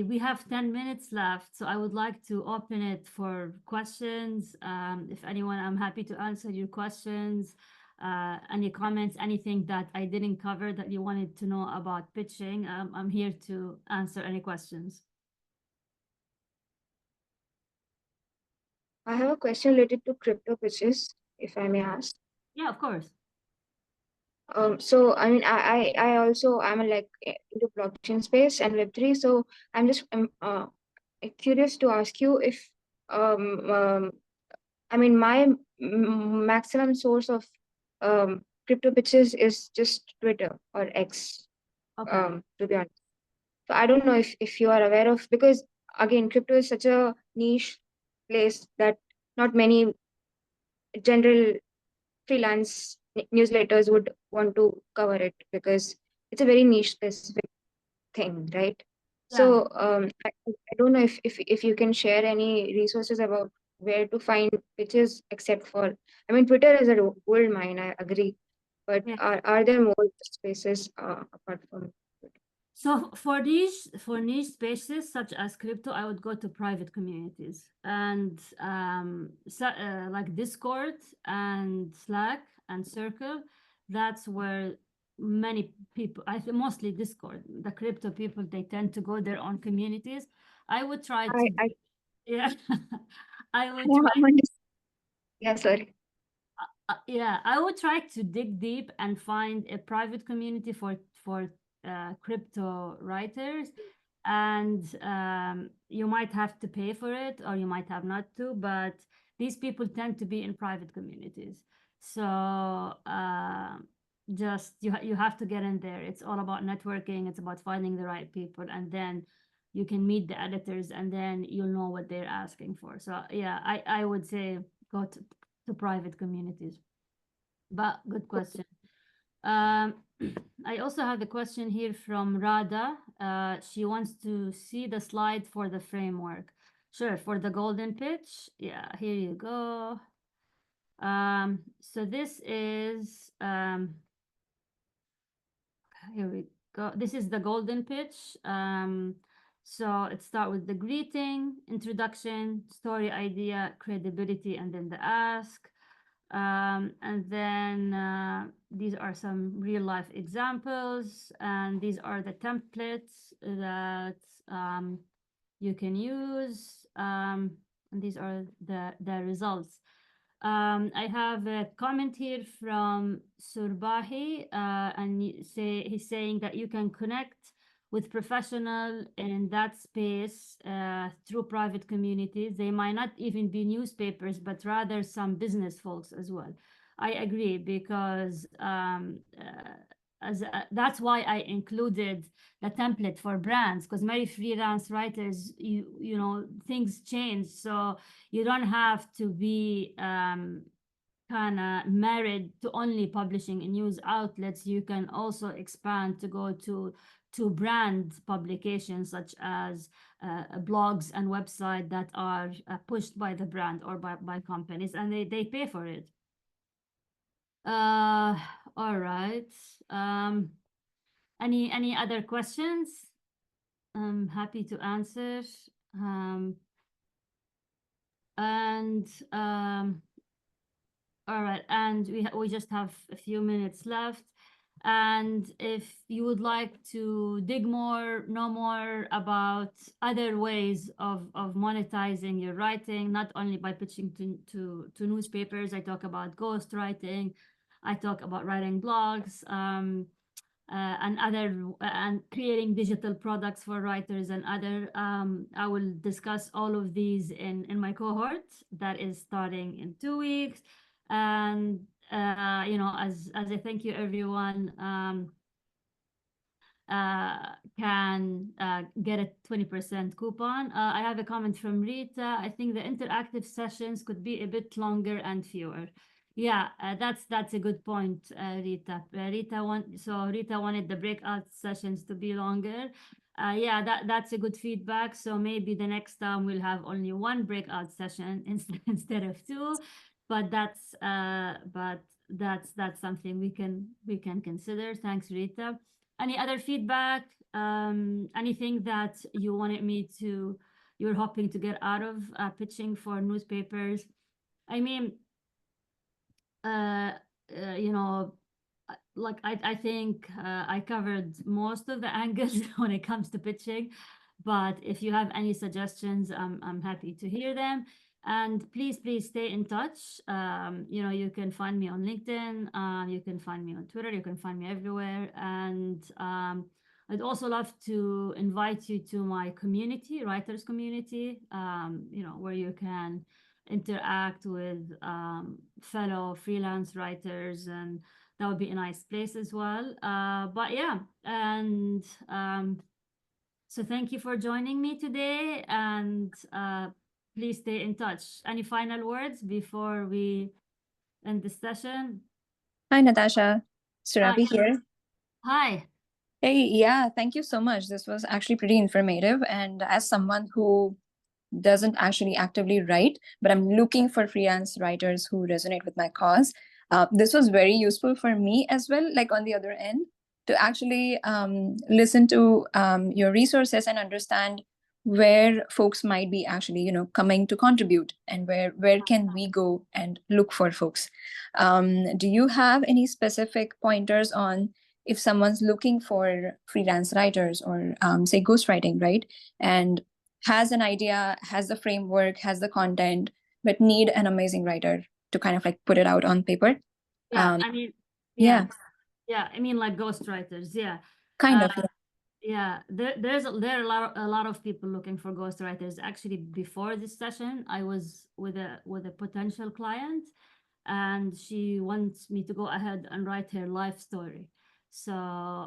we have 10 minutes left, so I would like to open it for questions. If anyone, I'm happy to answer your questions. Any comments, anything that I didn't cover that you wanted to know about pitching, I'm here to answer any questions. I have a question related to crypto pitches, if I may ask. Yeah, of course. So I mean, I also I'm like into blockchain space and Web3. So I'm just curious to ask you if I mean my maximum source of crypto pitches is just Twitter or X. Okay. To be honest. So I don't know if you are aware of, because again, crypto is such a niche place that not many general freelance newsletters would want to cover it, because it's a very niche specific thing, right? Yeah. So I don't know if you can share any resources about where to find pitches, except for, I mean, Twitter is a gold mine, I agree, but Yeah. are there more spaces apart from Twitter? So for niche spaces such as crypto, I would go to private communities and like Discord and Slack and Circle. That's where many people, I think mostly Discord, the crypto people, they tend to go their own communities. I would try to, yeah, I would try. Yeah, sorry. Yeah, I would try to dig deep and find a private community for crypto writers, and you might have to pay for it, or you might have not to. But these people tend to be in private communities, so just you have to get in there. It's all about networking. It's about finding the right people, and then you can meet the editors, and then you'll know what they're asking for. So yeah, I would say go to private communities. But good question. I also have a question here from Rada. She wants to see the slide for the framework. Sure, for the golden pitch. Yeah, here you go. So this is here we go. This is the golden pitch. So it starts with the greeting, introduction, story idea, credibility, and then the ask. And then these are some real life examples, and these are the templates that you can use. And these are the results. I have a comment here from Surbahi, and he's saying that you can connect with professional in that space through private communities. They might not even be newspapers, but rather some business folks as well. I agree, because that's why I included the template for brands, because many freelance writers, you know, things change, so you don't have to be kind of married to only publishing in news outlets. You can also expand to go to brand publications, such as blogs and websites that are pushed by the brand or by companies, and they pay for it. All right. Any other questions? I'm happy to answer. All right, and we just have a few minutes left. And if you would like to dig more, know more about other ways of monetizing your writing, not only by pitching to newspapers, I talk about ghostwriting, I talk about writing blogs. and creating digital products for writers and other. I will discuss all of these in my cohort that is starting in 2 weeks. And you know, as a thank you, everyone can get a 20% coupon. I have a comment from Rita. I think the interactive sessions could be a bit longer and fewer. Yeah, that's a good point, Rita. Rita wanted the breakout sessions to be longer. Yeah, that's a good feedback. So maybe the next time we'll have only one breakout session instead of two. But that's something we can consider. Thanks, Rita. Any other feedback? Anything that you wanted me to, you're hoping to get out of pitching for newspapers? I mean, you know, like I think I covered most of the angles when it comes to pitching, but if you have any suggestions, I'm happy to hear them. And please stay in touch. You know, you can find me on LinkedIn, you can find me on Twitter, you can find me everywhere. And I'd also love to invite you to my community, writers community, you know, where you can interact with fellow freelance writers, and that would be a nice place as well. But yeah, and so thank you for joining me today, and please stay in touch. Any final words before we end the session? Hi, Natasha. Surabi here. Hi. Hey, yeah, thank you so much. This was actually pretty informative. And as someone who doesn't actually actively write, but I'm looking for freelance writers who resonate with my cause, this was very useful for me as well, like on the other end, to actually listen to your resources and understand where folks might be actually, you know, coming to contribute, and where can we go and look for folks. Do you have any specific pointers on if someone's looking for freelance writers or say ghostwriting, right? And has an idea, has the framework, has the content, but need an amazing writer to kind of like put it out on paper. Yeah, I mean, yeah, I mean, like ghostwriters, yeah. kind of. Yeah, there are a lot of people looking for ghostwriters. Actually, before this session, I was with a potential client, and she wants me to go ahead and write her life story. So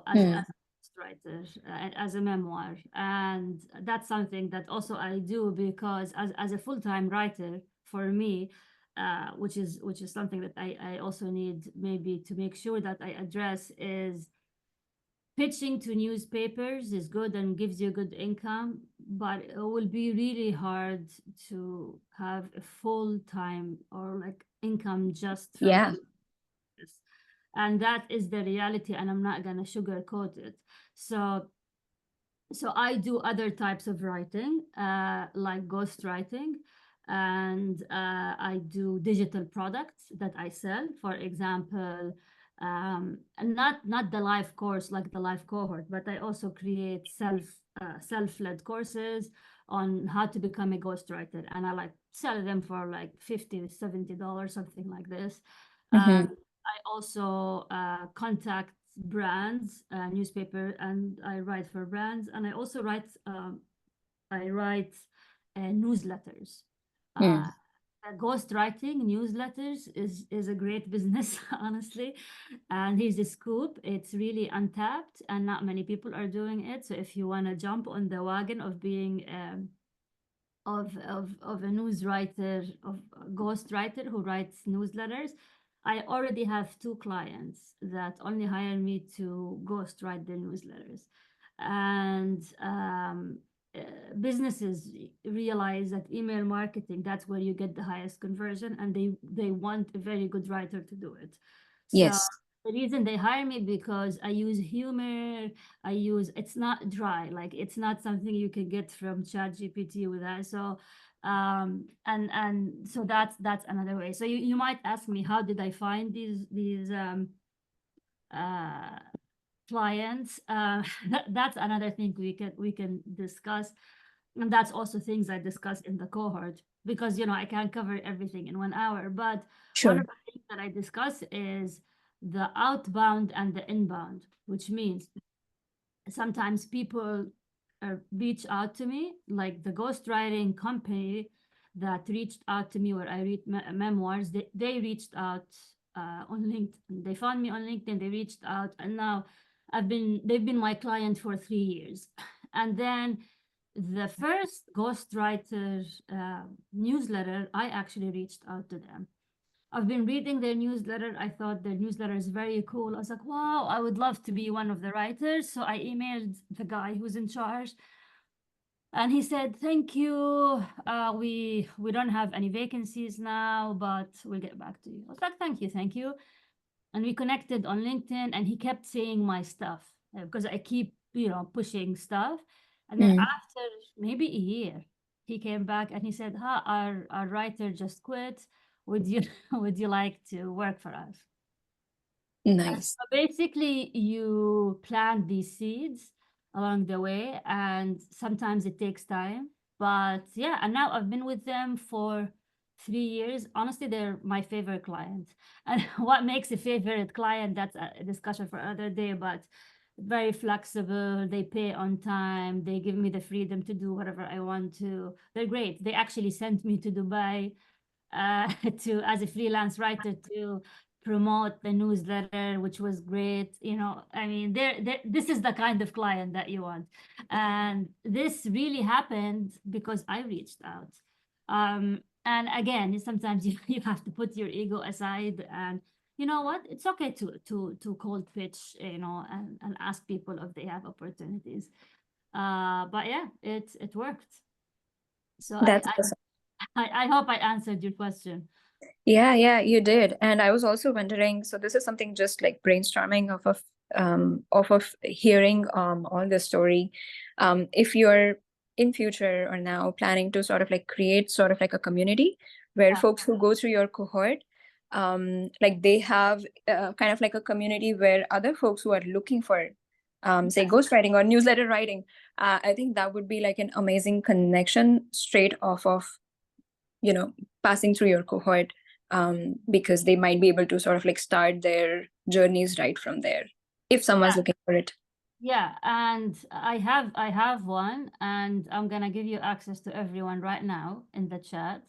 as a ghostwriter, as a memoir, and that's something that also I do because as a full-time writer for me, which is something that I also need maybe to make sure that I address is pitching to newspapers is good and gives you good income, but it will be really hard to have a full-time or like income just from this. And that is the reality, and I'm not gonna sugarcoat it. So I do other types of writing, like ghostwriting, and I do digital products that I sell. For example, and not the live course like the live cohort, but I also create self-led courses on how to become a ghostwriter, and I like sell them for like $50-$70, something like this. I also contact brands, newspaper, and I write for brands, and I also write newsletters. Ghostwriting newsletters is a great business, honestly. And here's the scoop: it's really untapped, and not many people are doing it. So if you want to jump on the wagon of being of a newswriter, of a ghostwriter who writes newsletters, I already have 2 clients that only hire me to ghostwrite their newsletters. And businesses realize that email marketing, that's where you get the highest conversion, and they want a very good writer to do it. So the reason they hire me because I use humor, it's not dry, like it's not something you can get from ChatGPT with that. So and so that's another way. So you might ask me, how did I find these clients? That's another thing we can discuss, and that's also things I discuss in the cohort, because you know I can't cover everything in 1 hour. But one of the things that I discuss is the outbound and the inbound, which means sometimes people reach out to me, like the ghostwriting company that reached out to me where I read memoirs, they reached out on LinkedIn. They found me on LinkedIn, they reached out, and now they've been my client for 3 years. And then the first ghostwriter newsletter, I actually reached out to them. I've been reading their newsletter. I thought their newsletter is very cool. I was like, wow, I would love to be one of the writers. So I emailed the guy who's in charge. And he said, thank you. We don't have any vacancies now, but we'll get back to you. I was like, thank you. And we connected on LinkedIn, and he kept saying my stuff because I keep, pushing stuff. And then after maybe a year, he came back and he said, our writer just quit. Would you like to work for us? Nice. So basically, you plant these seeds along the way, and sometimes it takes time. But yeah, and now I've been with them for 3 years. Honestly, they're my favorite client. And what makes a favorite client, that's a discussion for another day, but very flexible. They pay on time. They give me the freedom to do whatever I want to. They're great. They actually sent me to Dubai as a freelance writer to promote the newsletter, which was great. I mean, this is the kind of client that you want. And this really happened because I reached out. And again, sometimes you have to put your ego aside, and you know what? It's okay to cold pitch, and ask people if they have opportunities. But yeah, it worked. So That's awesome. I hope I answered your question. Yeah, you did. And I was also wondering, so this is something just like brainstorming off of hearing all the story. If you're in future or now planning to sort of like create sort of like a community where folks who go through your cohort, like they have kind of like a community where other folks who are looking for say ghostwriting or newsletter writing, I think that would be like an amazing connection straight off of passing through your cohort, because they might be able to sort of like start their journeys right from there if someone's looking for it. Yeah, and I have one, and I'm gonna give you access to everyone right now in the chat.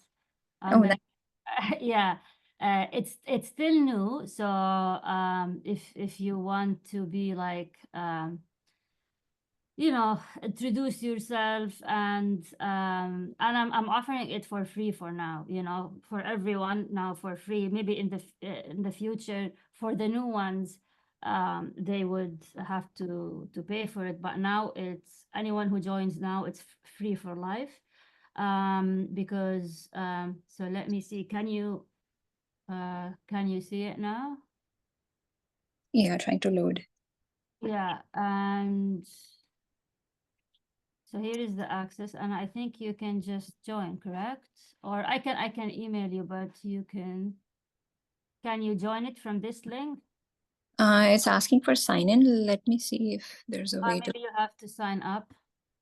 Yeah, it's still new, so if you want to be like introduce yourself, and I'm offering it for free for now, for everyone now for free. Maybe in the future for the new ones, they would have to pay for it, but now it's anyone who joins now, it's free for life. Because so let me see, can you see it now? Yeah, trying to load. Yeah, and so here is the access, and I think you can just join, correct? Or I can email you, but can you join it from this link? It's asking for sign in. Let me see if there's a way to. Maybe you have to sign up.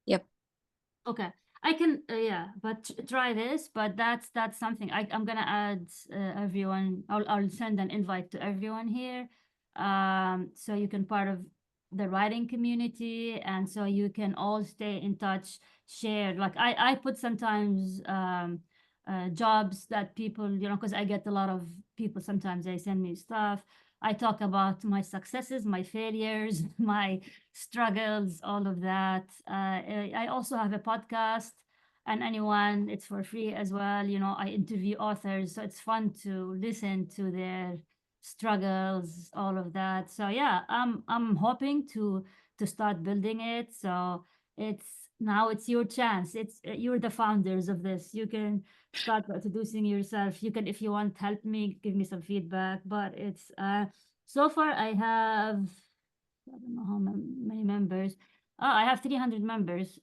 Yep. Okay, I can, yeah, but try this. But that's something I'm gonna add everyone. I'll send an invite to everyone here, so you can part of the writing community, and so you can all stay in touch, share. Like I put sometimes jobs that people, because I get a lot of people. Sometimes they send me stuff. I talk about my successes, my failures, my struggles, all of that. I also have a podcast, and anyone, it's for free as well. I interview authors, so it's fun to listen to their struggles, all of that. So yeah, I'm hoping to start building it. So it's your chance. You're the founders of this. You can start introducing yourself. You can, if you want, help me, give me some feedback. But it's so far I have, I don't know how many members. Oh, I have 300 members.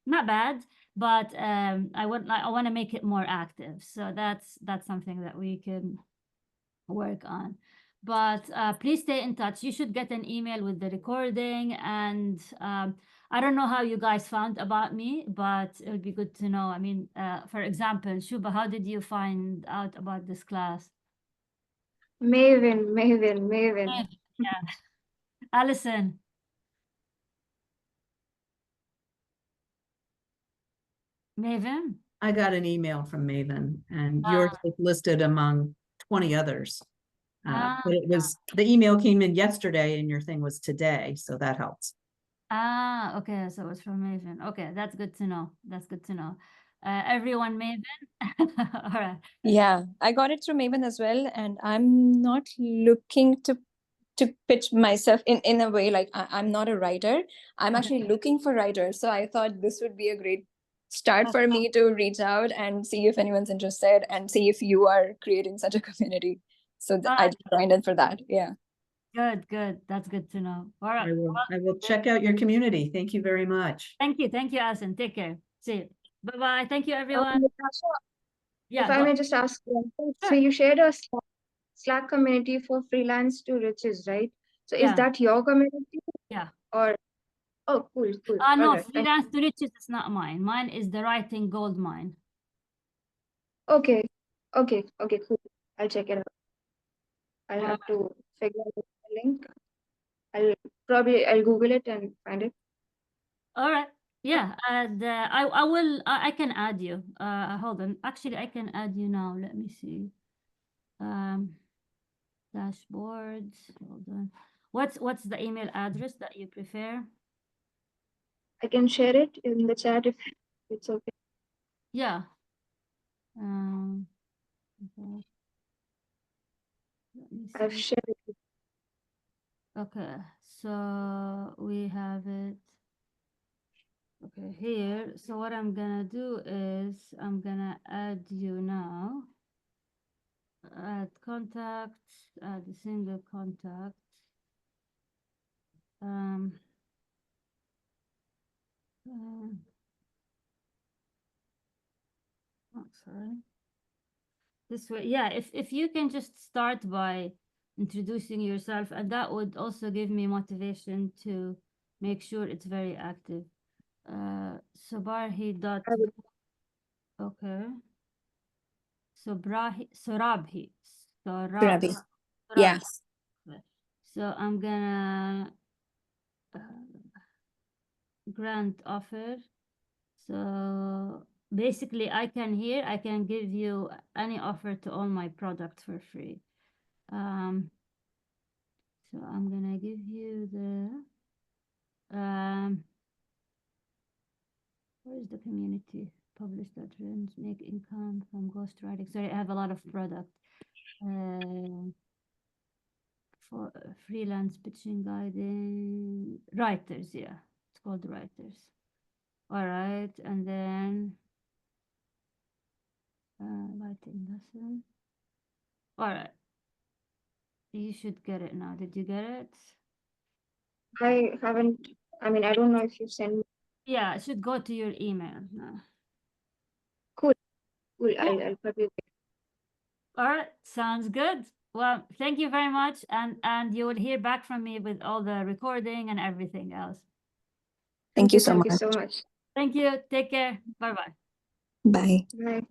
Not bad, but I want to make it more active. So that's something that we can work on. But please stay in touch. You should get an email with the recording, and I don't know how you guys found about me, but it would be good to know. I mean, for example, Shuba, how did you find out about this class? Maven. Yeah. Allison. Maven. I got an email from Maven, and yours was listed among 20 others. But it was, the email came in yesterday and your thing was today, so that helps. Okay, so it's from Maven. Okay, that's good to know. That's good to know. Everyone Maven? All right. Yeah, I got it through Maven as well, and I'm not looking to pitch myself in a way like I'm not a writer. I'm actually looking for writers, so I thought this would be a great start for me to reach out and see if anyone's interested and see if you are creating such a community. So I joined in for that. Yeah. Good. That's good to know. All right. I will check out your community. Thank you very much. Thank you, Alison. Take care. See you. Bye-bye. Thank you, everyone. Natasha, Yeah, if I may just ask one thing. So you shared a Slack community for freelance to riches, right? So is Yeah. that your community? Yeah. Or oh, cool. No, Alright, freelance to riches is not mine. Mine is the writing gold mine. okay, cool. I'll check it out. I'll have to figure out the link. I'll Google it and find it. All right. Yeah, and I can add you. Hold on. Actually, I can add you now. Let me see. Dashboards. Hold on. What's the email address that you prefer? I can share it in the chat if it's okay. Yeah. Okay. Let me I've see. shared it. Okay, so we have it. Okay, here. So what I'm gonna do is I'm gonna add you now. Add contacts, add a single contact. Oh, sorry. This way, yeah, if you can just start by introducing yourself, and that would also give me motivation to make sure it's very active. Sabarhi dot. Okay. Sorabhi. Ravi. Yeah. So I'm gonna grant offer. So basically I can give you any offer to all my products for free. So I'm gonna give you the where is the community? Publish that trends, make income from ghostwriting. Sorry, I have a lot of product. For freelance pitching guiding writers, yeah, it's called writers. All right, and then writing lesson. All right, you should get it now. Did you get it? I haven't. I mean, I don't know if you sent me. Yeah, it should go to your email now. Cool. I'll probably. All right, sounds good. Well, thank you very much, and you will hear back from me with all the recording and everything else. Thank you so much. Thank you so much. Thank you. Take care. Bye-bye. Bye. Bye.